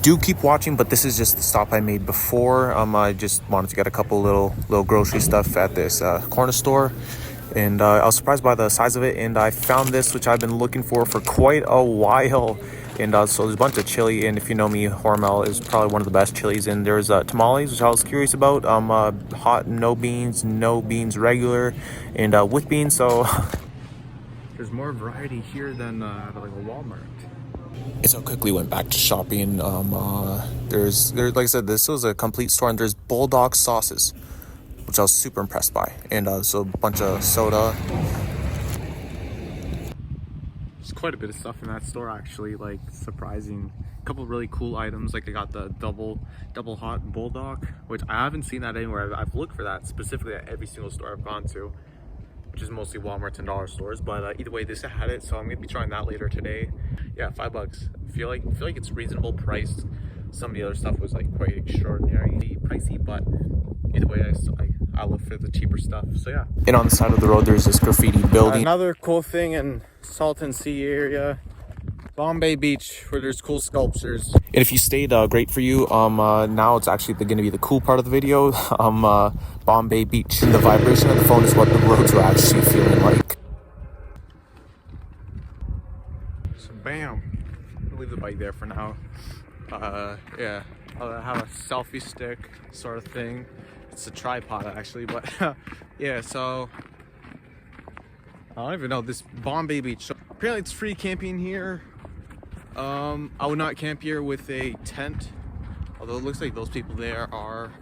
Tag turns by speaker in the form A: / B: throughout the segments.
A: Do keep watching, but this is just the stop I made before. I just wanted to get a couple little grocery stuff at this corner store, and I was surprised by the size of it, and I found this, which I've been looking for quite a while. And so there's a bunch of chili, and if you know me, Hormel is probably one of the best chilies. And there's tamales, which I was curious about. Hot, no beans, regular, and with beans. So there's more variety here than at like a Walmart. And so quickly went back to shopping. There's like I said, this was a complete store, and there's bulldog sauces, which I was super impressed by, and so a bunch of soda. There's quite a bit of stuff in that store, actually, like surprising. A couple really cool items, like I got the double hot bulldog, which I haven't seen that anywhere. I've looked for that specifically at every single store I've gone to, which is mostly Walmarts and dollar stores, but either way, this had it, so I'm gonna be trying that later today. Yeah, $5. I feel like it's reasonable priced. Some of the other stuff was like quite extraordinarily pricey, but either way, I look for the cheaper stuff. So yeah. And on the side of the road, there's this graffiti building. Another cool thing in Salton Sea area, Bombay Beach, where there's cool sculptures. And if you stayed, great for you. Now it's actually going to be the cool part of the video. Bombay Beach. And the vibration of the phone is what the roads are actually feeling like. So bam, I'll leave the bike there for now. Yeah, I'll have a selfie stick sort of thing. It's a tripod actually, but yeah, so I don't even know, this Bombay Beach. So apparently it's free camping here. I would not camp here with a tent, although it looks like those people there are,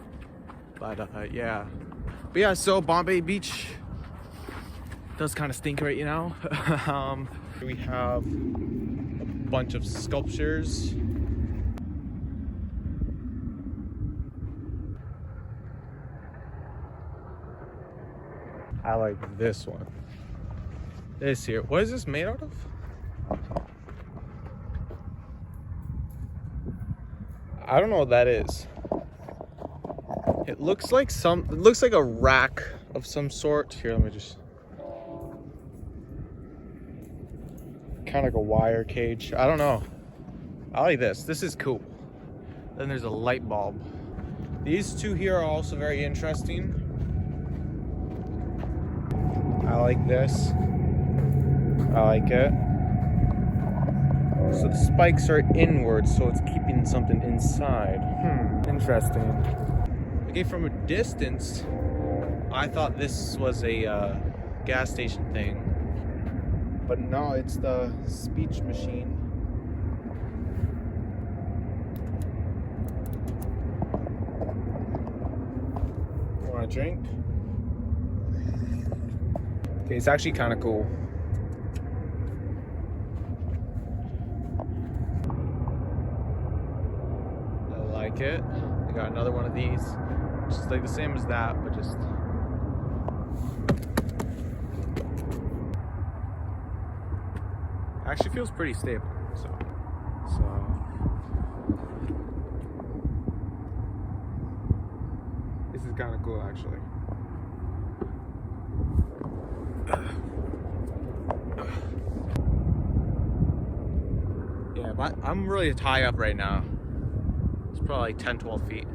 A: but yeah. But yeah, so Bombay Beach does kind of stink right now. We have a bunch of sculptures. I like this one. This here. What is this made out of? I don't know what that is. It looks like a rack of some sort. Here, let me just. Kind of like a wire cage. I don't know. I like this. This is cool. Then there's a light bulb. These two here are also very interesting. I like this. I like it. So the spikes are inward, so it's keeping something inside. Interesting. Okay, from a distance, I thought this was a gas station thing. But no, it's the speech machine. You want a drink? Okay, it's actually kind of cool. I like it. I got another one of these, which is like the same as that, but just actually feels pretty stable. So this is kind of cool, actually. Yeah, but I'm really high up right now. It's probably like 10-12 feet.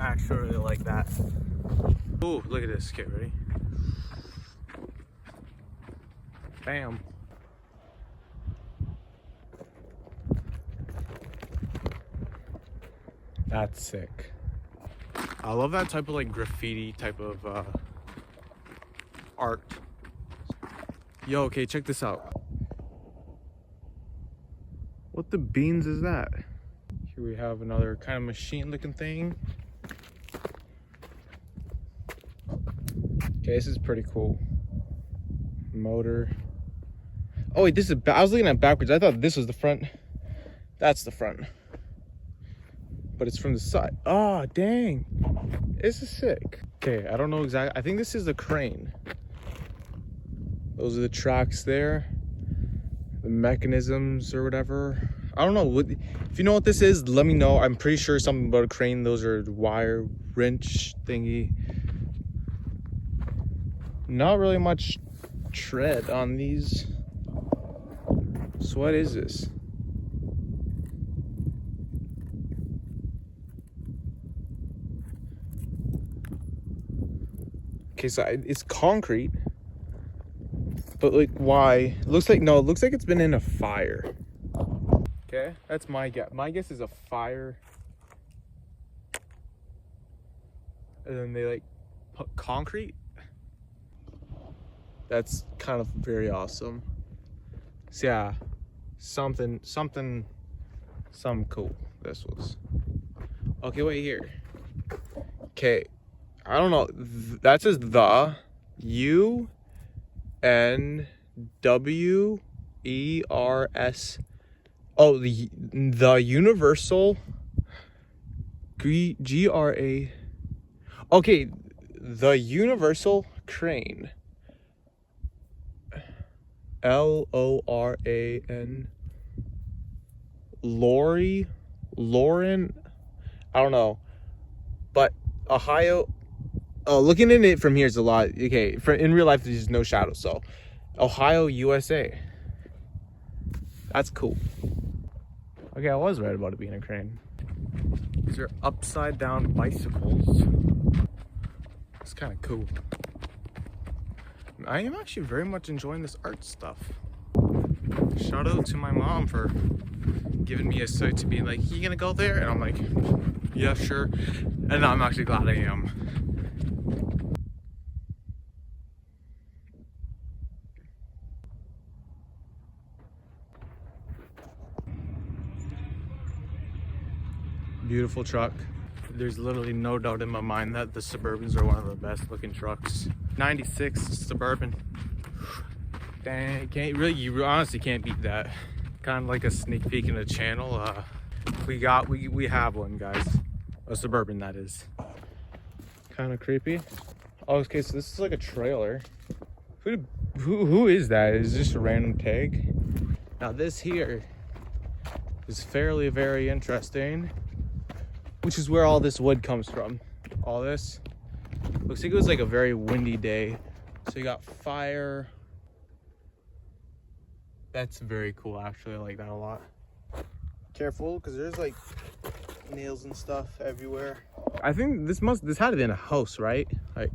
A: I actually really like that. Ooh, look at this. Get ready. Bam. That's sick. I love that type of like graffiti type of art. Yo, okay, check this out. What the beans is that? Here we have another kind of machine looking thing. Okay, this is pretty cool. Motor. Oh wait, this is, I was looking at backwards. I thought this was the front. That's the front. But it's from the side. Oh, dang. This is sick. Okay, I don't know exactly. I think this is the crane. Those are the tracks there. The mechanisms or whatever. I don't know. If you know what this is, let me know. I'm pretty sure something about a crane. Those are wire wrench thingy. Not really much tread on these. So what is this? Okay, so it's concrete. But like, why? It looks like, no, it looks like it's been in a fire. Okay, that's my guess. My guess is a fire. And then they like put concrete. That's kind of very awesome. So yeah, something cool this was. Okay, wait here. Okay, I don't know. That says the UNWERS. Oh, the Universal GRA. Okay, the Universal Crane. LORAN. Lauren. I don't know, but Ohio. Oh, looking at it from here is a lot. Okay, in real life there's no shadow, so Ohio, USA. That's cool. Okay, I was right about it being a crane. These are upside down bicycles. It's kind of cool. I am actually very much enjoying this art stuff. Shout out to my mom for giving me a site to be like, you gonna go there? And I'm like, yeah, sure. And I'm actually glad I am. Beautiful truck. There's literally no doubt in my mind that the Suburbans are one of the best looking trucks. 96 Suburban. Dang, you honestly can't beat that. Kind of like a sneak peek in the channel. We have one, guys. A Suburban, that is. Kind of creepy. Oh, okay, so this is like a trailer. Who is that? Is this a random tag? Now this here is very interesting, which is where all this wood comes from. All this looks like it was like a very windy day. So you got fire. That's very cool, actually. I like that a lot. Careful, because there's like nails and stuff everywhere. I think this had to be in a house, right? Like,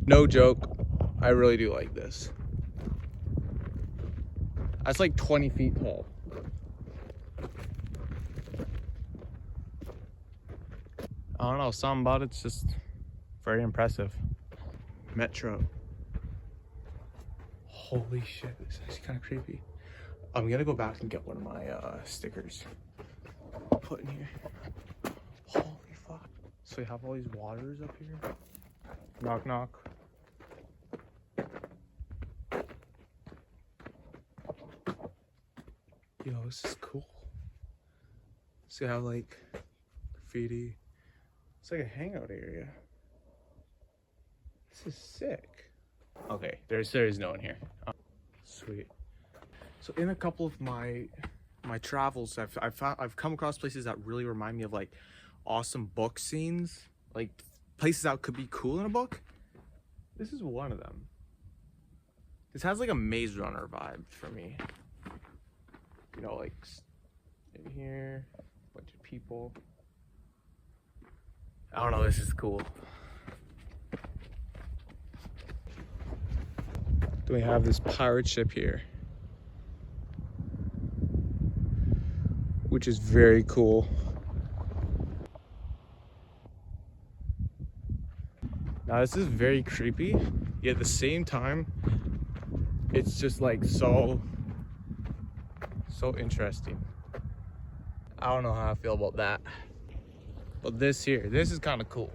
A: no joke, I really do like this. That's like 20 feet tall. I don't know, something about it's just very impressive. Metro. Holy shit, this is kind of creepy. I'm gonna go back and get one of my stickers. Put in here. Holy fuck. So we have all these waters up here. Knock knock. Yo, this is cool. See how like graffiti. It's like a hangout area. This is sick. Okay, there is no one here. Sweet. So in a couple of my travels, I've come across places that really remind me of like awesome book scenes, like places that could be cool in a book. This is one of them. This has like a Maze Runner vibe for me. You know, like in here, a bunch of people. I don't know, this is cool. Then we have this pirate ship here, which is very cool. Now this is very creepy, yet at the same time, it's just like so interesting. I don't know how I feel about that. But this is kind of cool.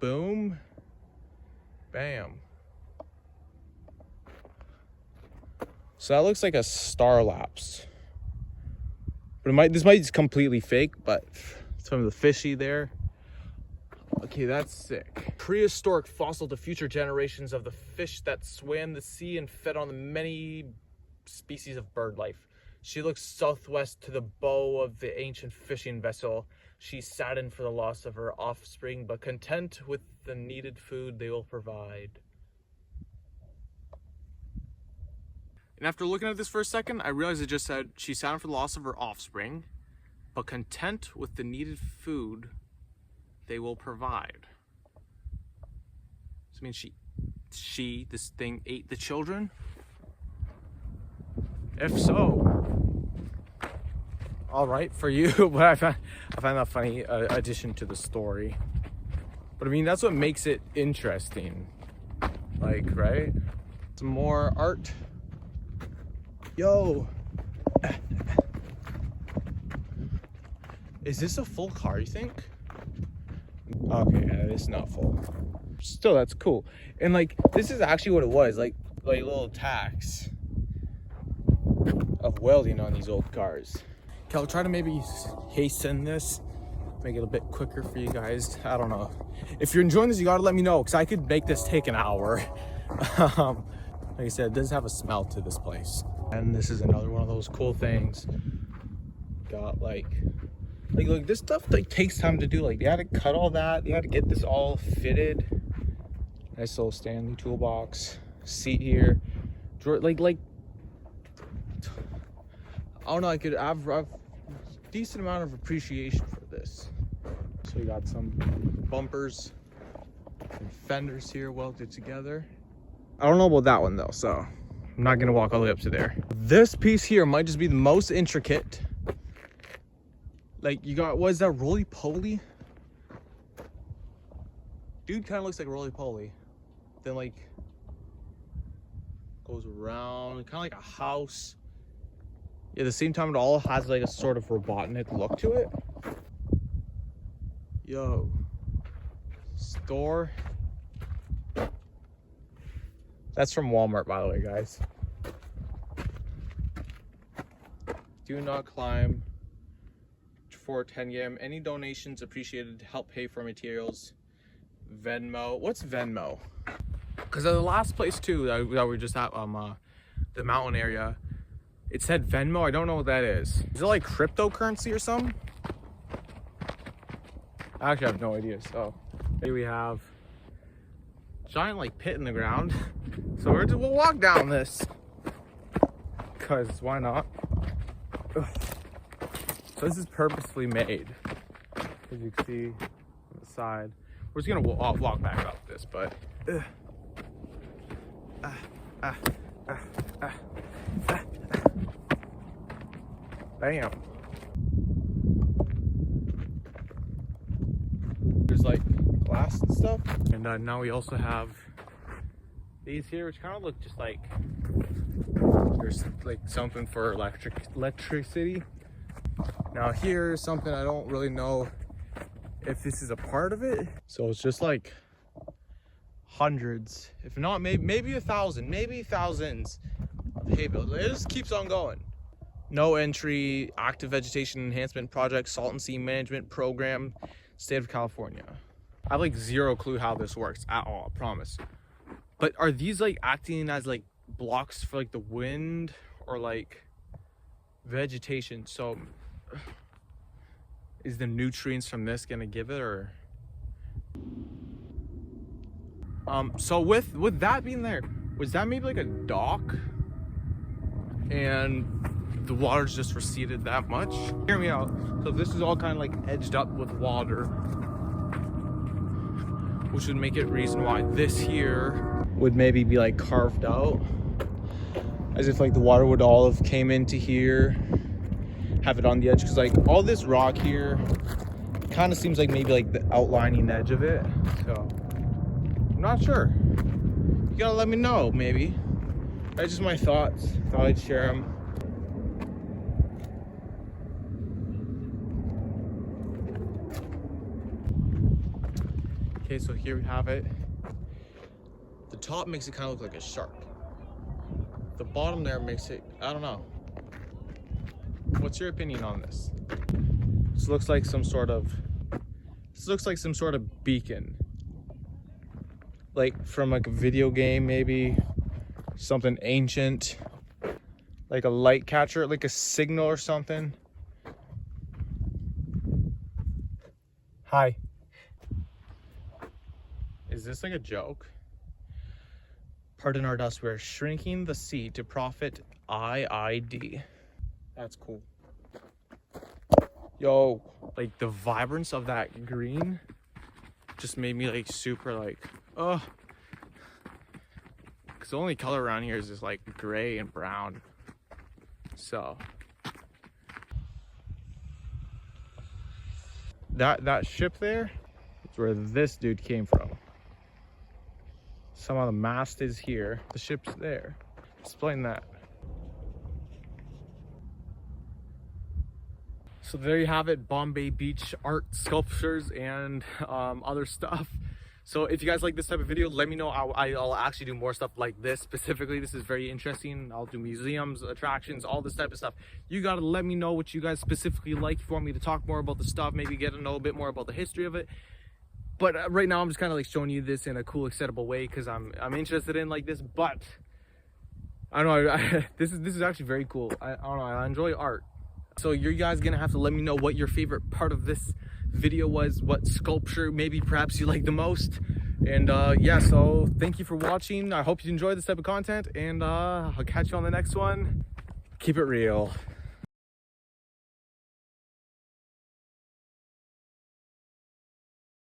A: Boom, bam. So that looks like a star lapse. But this might be completely fake, but some of the fishy there. Okay, that's sick. Prehistoric fossil to future generations of the fish that swam the sea and fed on the many species of bird life. She looks southwest to the bow of the ancient fishing vessel. She's saddened for the loss of her offspring, but content with the needed food they will provide. And after looking at this for a second, I realized it just said she's sad for the loss of her offspring, but content with the needed food they will provide. So I mean, this thing ate the children? If so, all right for you. But I find that funny addition to the story. But I mean, that's what makes it interesting. Like, right? Some more art. Yo. Is this a full car, you think? Okay, it's not full. Still, that's cool. And like, this is actually what it was, like a little tax of welding on these old cars. Okay, I'll try to maybe hasten this, make it a bit quicker for you guys. I don't know. If you're enjoying this, you gotta let me know, because I could make this take an hour. Like I said, it does have a smell to this place. And this is another one of those cool things. Got like this stuff like takes time to do. Like, they had to cut all that, they had to get this all fitted. Nice little Stanley toolbox, seat here, drawer, like I don't know, I could have a decent amount of appreciation for this. So we got some bumpers and fenders here welded together. I don't know about that one though, so I'm not gonna walk all the way up to there. This piece here might just be the most intricate. Like, you got, what is that, roly-poly? Dude kind of looks like roly-poly. Then like goes around, kind of like a house. Yeah, at the same time, it all has like a sort of Robotnik look to it. Yo, store. That's from Walmart, by the way, guys. Do not climb for 10 gram. Any donations appreciated to help pay for materials. Venmo. What's Venmo? Because the last place too that we were just at, the mountain area, it said Venmo. I don't know what that is. Is it like cryptocurrency or something? I actually have no idea. So here we have giant like pit in the ground. So we'll walk down this, because why not? Ugh. So this is purposefully made, as you can see on the side. We're just gonna walk back up this, but bam. There's like glass and stuff, and now we also have these here, which kind of look just like there's like something for electricity. Now here's something I don't really know if this is a part of it. So it's just like hundreds, if not maybe 1,000, maybe thousands of hay bales. It just keeps on going. No entry, active vegetation enhancement project, salt and sea management program, state of California. I have like zero clue how this works at all, I promise. But are these like acting as like blocks for like the wind or like vegetation? So is the nutrients from this gonna give it, or so with that being there, was that maybe like a dock and the water's just receded that much? Hear me out. So this is all kind of like edged up with water, which would make it reason why this here would maybe be like carved out, as if like the water would all have came into here, have it on the edge, because like all this rock here kind of seems like maybe like the outlining edge of it. So I'm not sure. You gotta let me know. Maybe that's just my thoughts. Thought I'd share them. Okay, so here we have it. The top makes it kind of look like a shark. The bottom there makes it, I don't know. What's your opinion on this? This looks like some sort of beacon. Like from like a video game, maybe something ancient, like a light catcher, like a signal or something. Hi. Is this like a joke? Pardon our dust, we're shrinking the sea to profit IID. That's cool. Yo, like the vibrance of that green just made me like super like, oh. Cause the only color around here is just like gray and brown. So that ship there is where this dude came from. Some of the mast is here, the ship's there. Explain that. So there you have it, Bombay Beach art, sculptures, and other stuff. So if you guys like this type of video, let me know. I'll actually do more stuff like this specifically. This is very interesting. I'll do museums, attractions, all this type of stuff. You gotta let me know what you guys specifically like. If you want me to talk more about the stuff, maybe get to know a bit more about the history of it. But right now I'm just kind of like showing you this in a cool, acceptable way because I'm interested in like this. But I don't know, this is actually very cool. I don't know, I enjoy art. So you guys gonna have to let me know what your favorite part of this video was, what sculpture maybe perhaps you like the most. And yeah, so thank you for watching. I hope you enjoyed this type of content, and I'll catch you on the next one. Keep it real.